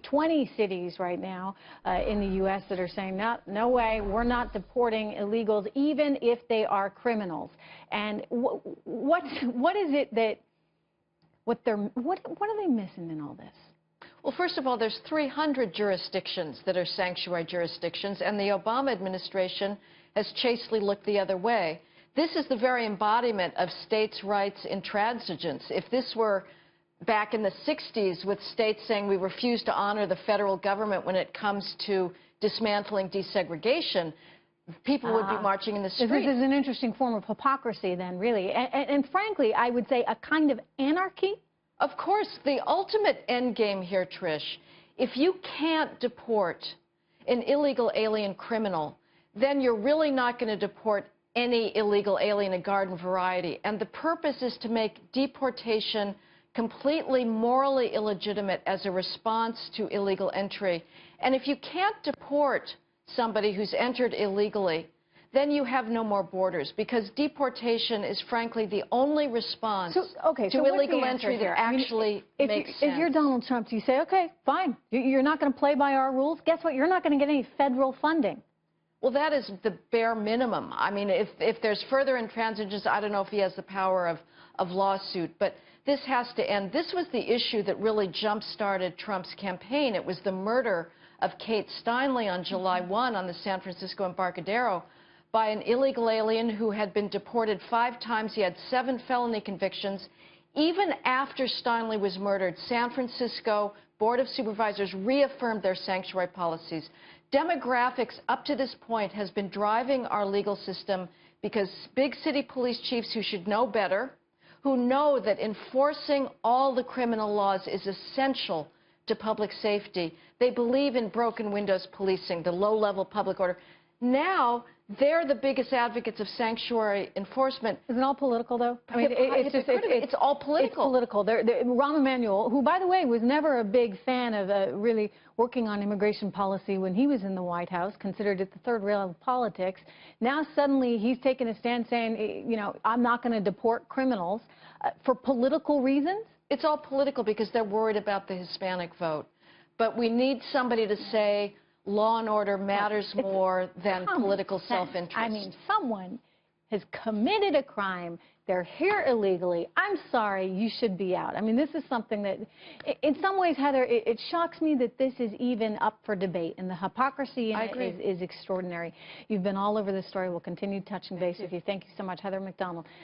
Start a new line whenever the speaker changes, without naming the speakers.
20 cities right now in the U.S. that are saying, no way, we're not deporting illegals, even if they are criminals. And what is it that, what are they missing in all this?
Well, first of all, there's 300 jurisdictions that are sanctuary jurisdictions, and the Obama administration has chastely looked the other way. This is the very embodiment of states' rights intransigence. If this were back in the 60s with states saying we refuse to honor the federal government when it comes to dismantling desegregation, people would be marching in the streets.
This is an interesting form of hypocrisy then, really. And frankly, I would say a kind of anarchy.
Of course, the ultimate end game here, Trish, if you can't deport an illegal alien criminal, then you're really not going to deport any illegal alien, a garden variety. And the purpose is to make deportation completely morally illegitimate as a response to illegal entry. And if you can't deport somebody who's entered illegally, then you have no more borders, because deportation is, frankly, the only response to illegal entry that actually makes sense.
If you're Donald Trump, you say, okay, fine, you're not going to play by our rules. Guess what? You're not going to get any federal funding.
Well, that is the bare minimum. I mean, if there's further intransigence, I don't know if he has the power of lawsuit, but this has to end. This was the issue that really jump-started Trump's campaign. It was the murder of Kate Steinle on July 1 on the San Francisco Embarcadero by an illegal alien who had been deported 5 times. He had 7 felony convictions. Even after Steinle was murdered, San Francisco Board of Supervisors reaffirmed their sanctuary policies. Demographics up to this point has been driving our legal system because big city police chiefs who should know better, who know that enforcing all the criminal laws is essential to public safety. They believe in broken windows policing, the low-level public order. Now, they're the biggest advocates of sanctuary enforcement.
Isn't it all political, though? I mean,
it's all political.
It's political. Rahm Emanuel, who, by the way, was never a big fan of really working on immigration policy when he was in the White House, considered it the third rail of politics. Now, suddenly, he's taken a stand saying, you know, I'm not going to deport criminals for political reasons.
It's all political because they're worried about the Hispanic vote. But we need somebody to say, law and order matters more than political self-interest.
I mean, someone has committed a crime. They're here illegally. I'm sorry, you should be out. I mean, this is something that, in some ways, Heather, it shocks me that this is even up for debate, and the hypocrisy in it is extraordinary. You've been all over this story. We'll continue touching base with you. Thank you so much, Heather MacDonald.